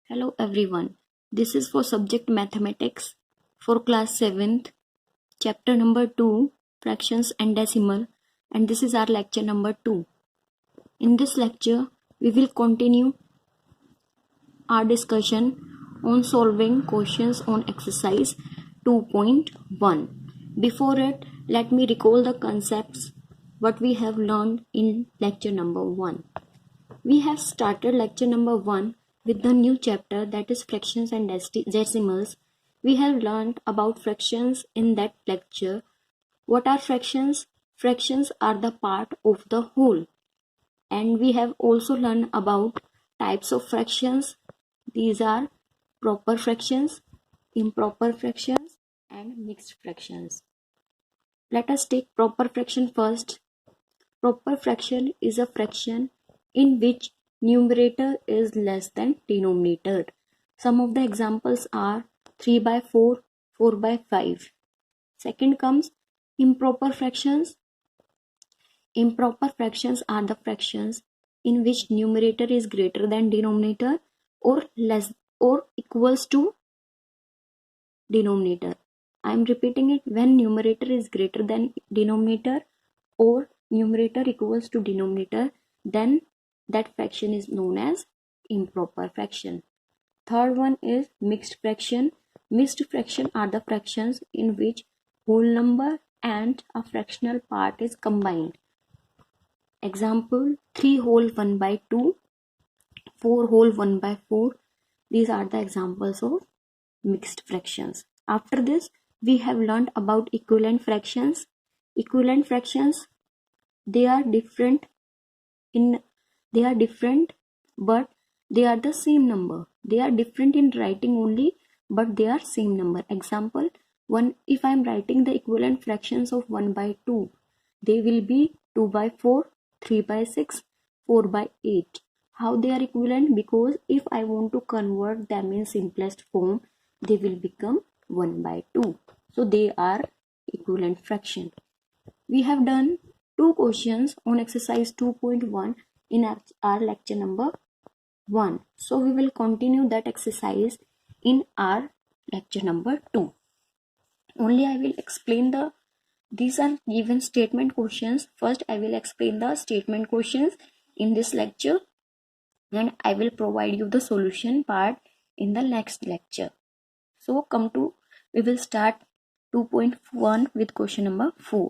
Hello everyone. This is for subject mathematics for class 7th, chapter number 2, fractions and decimal, and this is our lecture number 2. In this lecture, we will continue our discussion on solving questions on exercise 2.1. Before it, let me recall the concepts what we have learned in lecture number 1. We have started lecture number 1 with the new chapter, that is fractions and decimals. We have learned about fractions in that lecture. What are fractions? Fractions are the part of the whole. And we have also learned about types of fractions. These are proper fractions, improper fractions, and mixed fractions. Let us take proper fraction first. Proper fraction is a fraction in which numerator is less than denominator. Some of the examples are 3 by 4, 4 by 5. Second comes improper fractions. Improper fractions are the fractions in which numerator is greater than denominator or less or equals to denominator. I am repeating it, when numerator is greater than denominator or numerator equals to denominator, then that fraction is known as improper fraction. Third one is mixed fraction. Mixed fraction are the fractions in which whole number and a fractional part is combined. Example, 3 whole 1 by 2, 4 whole 1 by 4. These are the examples of mixed fractions. After this, we have learned about equivalent fractions. Equivalent fractions, they are different but they are the same number. They are different in writing only, but they are same number. Example, if I am writing the equivalent fractions of 1 by 2, they will be 2 by 4, 3 by 6, 4 by 8. How they are equivalent? Because if I want to convert them in simplest form, they will become 1 by 2. So they are equivalent fraction. We have done 2 questions on exercise 2.1 in our lecture number 1. So we will continue that exercise in our lecture number 2. Only I will explain these are given statement questions. First I will explain the statement questions in this lecture, and I will provide you the solution part in the next lecture. So we will start 2.1 with question number 4.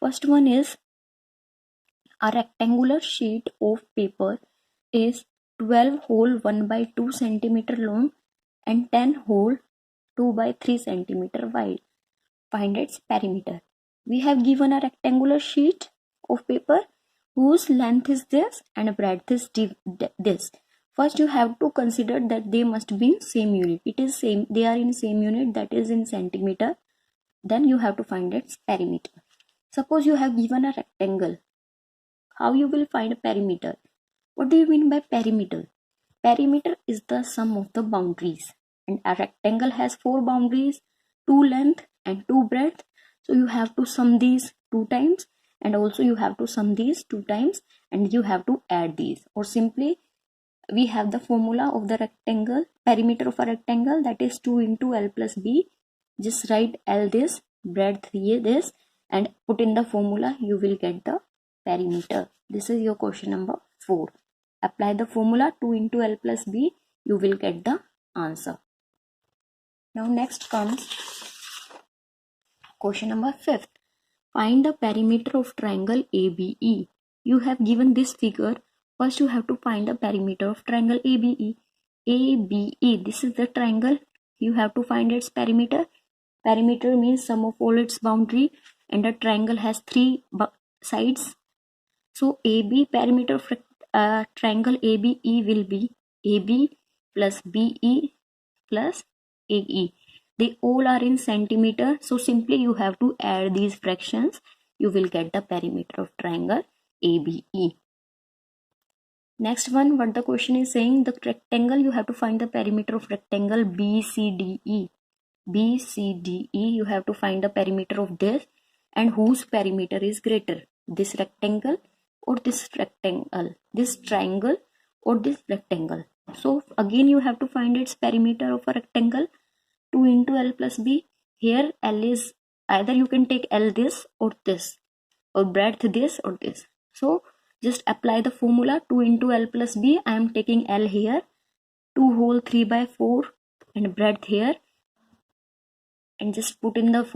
First one is, a rectangular sheet of paper is 12 whole 1 by 2 centimeter long and 10 whole 2 by 3 centimeter wide. Find its perimeter. We have given a rectangular sheet of paper whose length is this and breadth is this. First you have to consider that they must be in same unit. They are in same unit, that is in centimeter. Then you have to find its perimeter. Suppose you have given a rectangle. How you will find a perimeter? What do you mean by perimeter? Perimeter is the sum of the boundaries, and a rectangle has 4 boundaries, 2 length and 2 breadth. So you have to sum these 2 times, and also you have to sum these 2 times, and you have to add these. Or simply we have the formula of the rectangle, perimeter of a rectangle, that is 2 into L plus B. Just write L this, breadth this, and put in the formula, you will get the perimeter. This is your question number 4. Apply the formula 2 into L plus B, you will get the answer. Now next comes question number 5. Find the perimeter of triangle ABE. You have given this figure. First you have to find the perimeter of triangle ABE. ABE, this is the triangle. You have to find its perimeter. Perimeter means sum of all its boundary, and a triangle has 3 sides. So AB, perimeter of triangle ABE will be AB plus BE plus AE. They all are in centimeter. So simply you have to add these fractions. You will get the perimeter of triangle ABE. Next one, what the question is saying, the rectangle, you have to find the perimeter of rectangle BCDE. BCDE, you have to find the perimeter of this, and whose perimeter is greater, this rectangle or this rectangle, this triangle or this rectangle. So again you have to find its perimeter of a rectangle. 2 into L plus B. Here L is either you can take L this or this, or breadth this or this. So just apply the formula 2 into L plus B. I am taking L here, 2 whole 3 by 4 and breadth here, and just put in the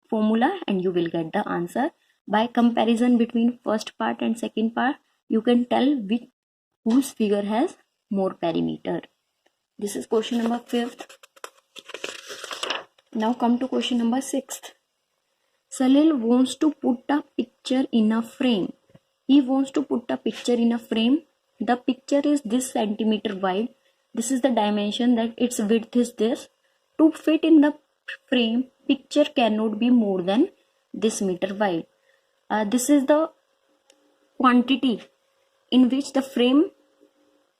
formula and you will get the answer. By comparison between first part and second part, you can tell whose figure has more perimeter. This is question number 5th. Now come to question number 6th. Salil wants to put a picture in a frame. He wants to put a picture in a frame. The picture is this centimeter wide. This is the dimension, that its width is this. To fit in the frame, picture cannot be more than this meter wide. This is the quantity in which the frame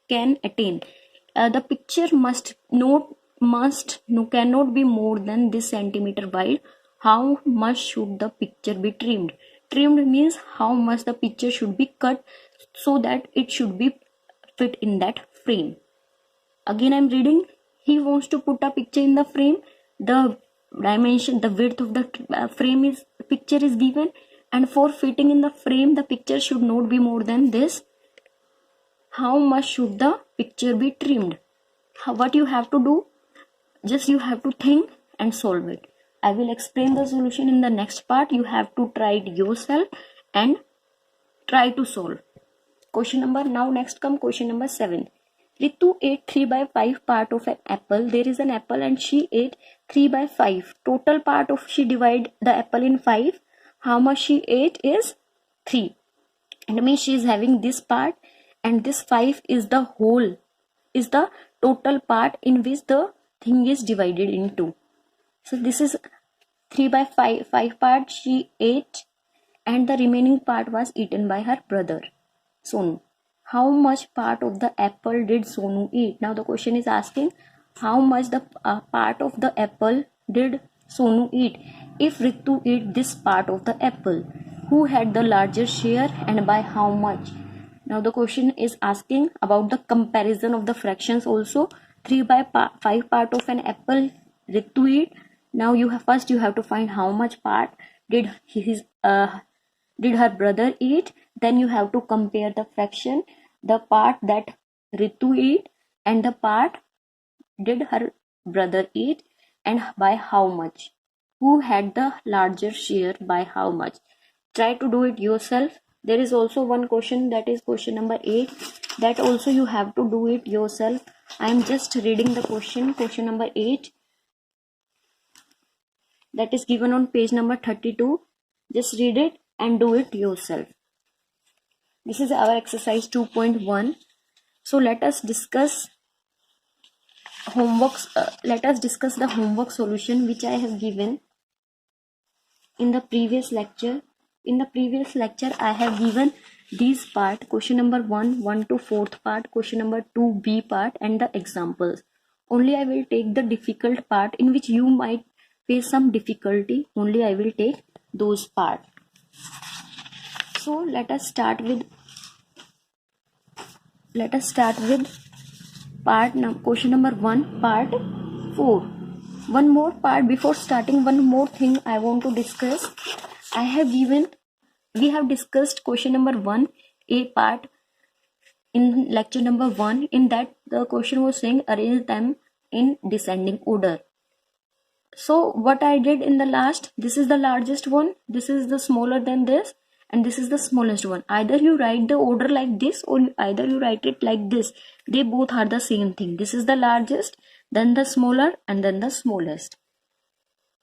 can attain. The picture cannot be more than this centimeter wide. How much should the picture be trimmed? Trimmed means how much the picture should be cut so that it should be fit in that frame. Again I am reading. He wants to put a picture in the frame. The dimension, the width of the picture is given, and for fitting in the frame the picture should not be more than this. How much should the picture be trimmed? What you have to do? Just you have to think and solve it. I will explain the solution in the next part. You have to try it yourself and try to solve. Next come question number 7. Ritu ate 3 by 5 part of an apple. There is an apple and she ate 3 by 5. Total part of she divide the apple in 5. How much she ate is 3. And means she is having this part, and this 5 is the total part in which the thing is divided into. So this is 3 by 5 part she ate, and the remaining part was eaten by her brother Sonu. How much part of the apple did Sonu eat? Now the question is asking how much the part of the apple did Sonu eat. If Ritu ate this part of the apple, who had the larger share and by how much? Now the question is asking about the comparison of the fractions also. 3 by 5 part of an apple Ritu eat. Now you have to find how much part did her brother eat. Then you have to compare the fraction, the part that Ritu eat and the part did her brother eat, and by how much. Who had the larger share by how much? Try to do it yourself. There is also one question, that is question number 8. That also you have to do it yourself. I am just reading the question number 8. That is given on page number 32. Just read it and do it yourself. This is our exercise 2.1. So let us discuss the homework solution which I have given in the previous lecture. In the previous lecture I have given these part, question number 1 to 4th part, question number 2b part, and the examples. Only I will take the difficult part in which you might face some difficulty. Only I will take those parts. So let us start with question number 1, part 4. One more part before starting. One more thing I want to discuss. We have discussed question number 1, A part, in lecture number 1. In that the question was saying arrange them in descending order. So what I did in the last, this is the largest one, this is the smaller than this, and this is the smallest one. Either you write the order like this or either you write it like this. They both are the same thing. This is the largest, then the smaller, and then the smallest.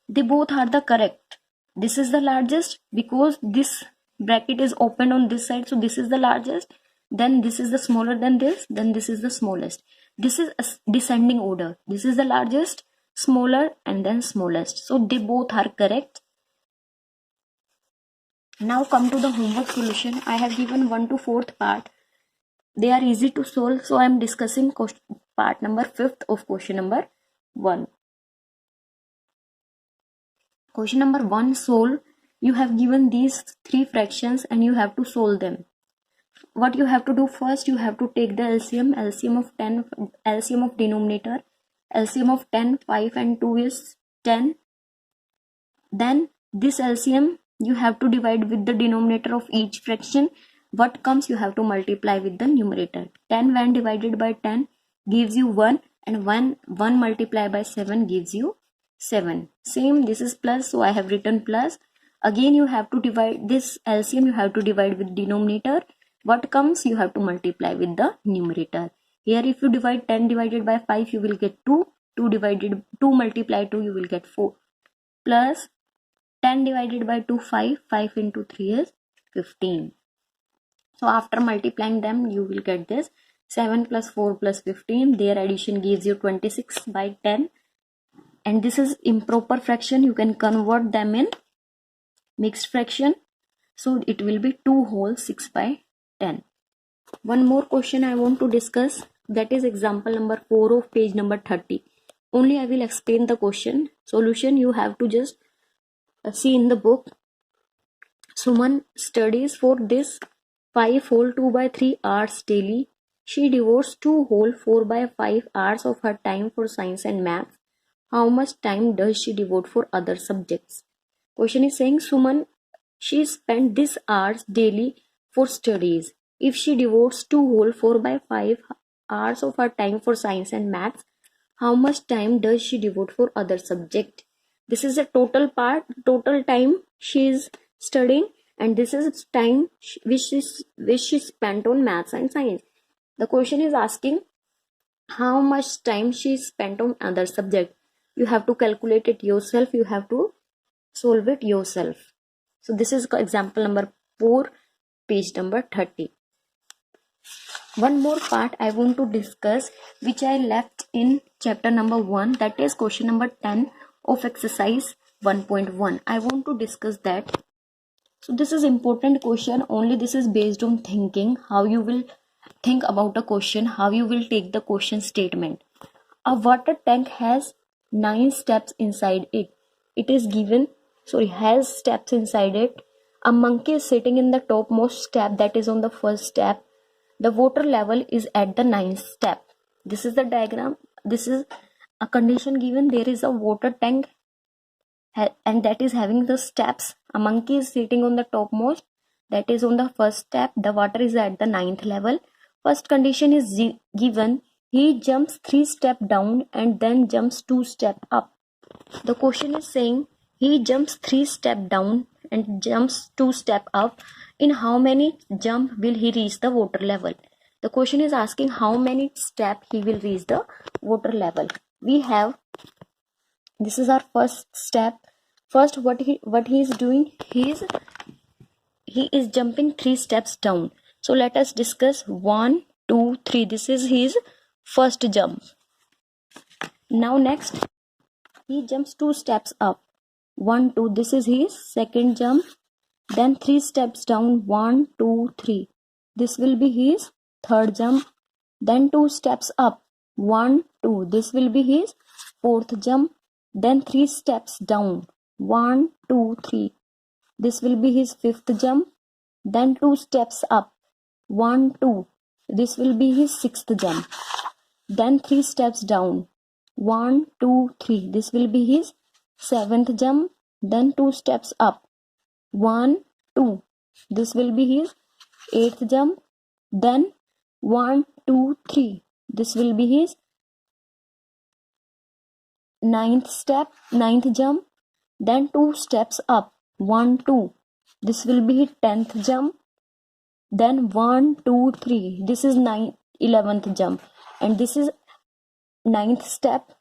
They both are the correct. This is the largest because this bracket is open on this side, so this is the largest. Then this is the smaller than this, then this is the smallest. This is a descending order. This is the largest, smaller, and then smallest. So they both are correct. Now come to the homework solution. I have given 1 to 4th part. They are easy to solve, so I am discussing part number 5th of question number 1. Question number 1, solve. You have given these 3 fractions and you have to solve them. what you have to do first, you have to take the LCM of 10, LCM of denominator, LCM of 10, 5 and 2 is 10. Then this LCM you have to divide with the denominator of each fraction. What comes, you have to multiply with the numerator. 10 when divided by 10 gives you 1, and 1 multiplied by 7 gives you 7. Same, this is plus, so I have written plus. Again you have to divide this LCM, you have to divide with denominator. What comes, you have to multiply with the numerator. Here if you divide 10 divided by 5, you will get 2. 2 multiplied 2, you will get 4. Plus 10 divided by 2, 5. 5 into 3 is 15. So after multiplying them, you will get this 7 plus 4 plus 15. Their addition gives you 26 by 10. And this is improper fraction. You can convert them in mixed fraction. So it will be 2 whole 6 by 10. One more question I want to discuss. That is example number 4 of page number 30. Only I will explain the question. Solution you have to just see in the book. Suman studies for this 5 whole 2 by 3 hours daily. She devotes 2 whole 4 by 5 hours of her time for science and math. How much time does she devote for other subjects? Question is saying Suman, she spent this hours daily for studies. If she devotes 2 whole 4 by 5 hours of her time for science and maths, how much time does she devote for other subject? This is the total time she is studying, and this is time which she spent on maths and science. The question is asking how much time she spent on other subject. You have to calculate it yourself. You have to solve it yourself. So this is example number 4, page number 30. One more part I want to discuss, which I left in chapter number 1, that is question number 10 of exercise 1.1. I want to discuss that. So this is important question. Only this is based on thinking, how you will think about a question, how you will take the question statement. A water tank has 9 steps inside it. It is given, has steps inside it. A monkey is sitting in the topmost step, that is on the first step. The water level is at the 9th step. This is the diagram. This is a condition given. There is a water tank and that is having the steps. A monkey is sitting on the topmost, that is on the first step. The water is at the 9th level. First condition is given. He jumps 3 steps down and then jumps 2 steps up. The question is saying he jumps 3 steps down and jumps 2 steps up. In how many jump will he reach the water level? The question is asking how many steps he will reach the water level. We have, this is our first step. First, what he is doing, he is jumping 3 steps down. So let us discuss 1, 2, 3. This is his first jump. Now next, he jumps 2 steps up. 1, 2. This is his second jump. Then 3 steps down. 1, 2, 3. This will be his third jump. Then 2 steps up. 1, 2. This will be his fourth jump. Then 3 steps down. 1, 2, 3. This will be his fifth jump. Then 2 steps up. 1, 2. This will be his sixth jump. Then 3 steps down. 1, 2, 3. This will be his seventh jump. Then 2 steps up. 1, 2. This will be his eighth jump. Then 1, 2, 3. This will be his ninth jump. Then 2 steps up. 1, 2. This will be his 10th jump. Then 1, 2, 3. This is 11th jump. And this is 9th step.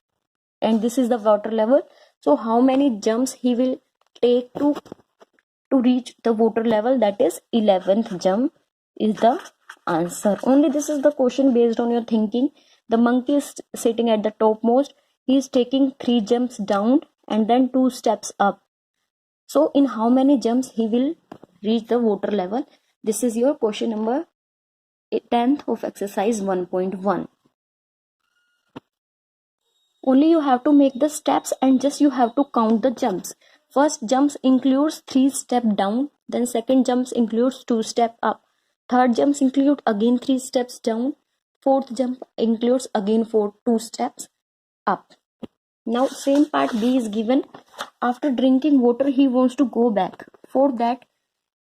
And this is the water level. So how many jumps he will take to reach the water level? That is 11th jump is the answer. Only this is the question based on your thinking. The monkey is sitting at the topmost. He is taking 3 jumps down and then 2 steps up. So in how many jumps he will reach the water level? This is your question number 10th of exercise 1.1. Only you have to make the steps and just you have to count the jumps. First jumps includes 3 steps down. Then second jumps includes 2 steps up. Third jumps include again 3 steps down. Fourth jump includes again 2 steps up. Now same part B is given. After drinking water, he wants to go back. For that,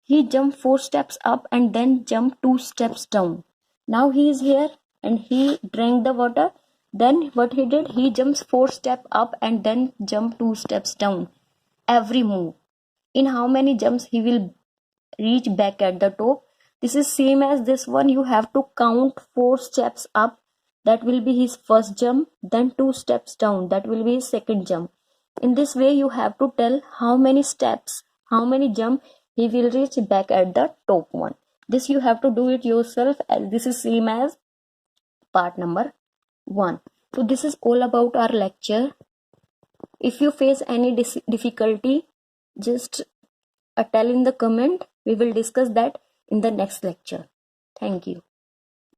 he jumped 4 steps up and then jumped 2 steps down. Now he is here and he drank the water. Then what he did, he jumps 4 steps up and then jump 2 steps down. Every move. In how many jumps he will reach back at the top? This is same as this one. You have to count 4 steps up. That will be his first jump. Then 2 steps down. That will be his second jump. In this way, you have to tell how many steps, how many jump he will reach back at the top one. This you have to do it yourself, as this is same as part number 1. So this is all about our lecture. If you face any difficulty, just tell in the comment. We will discuss that in the next lecture. Thank you.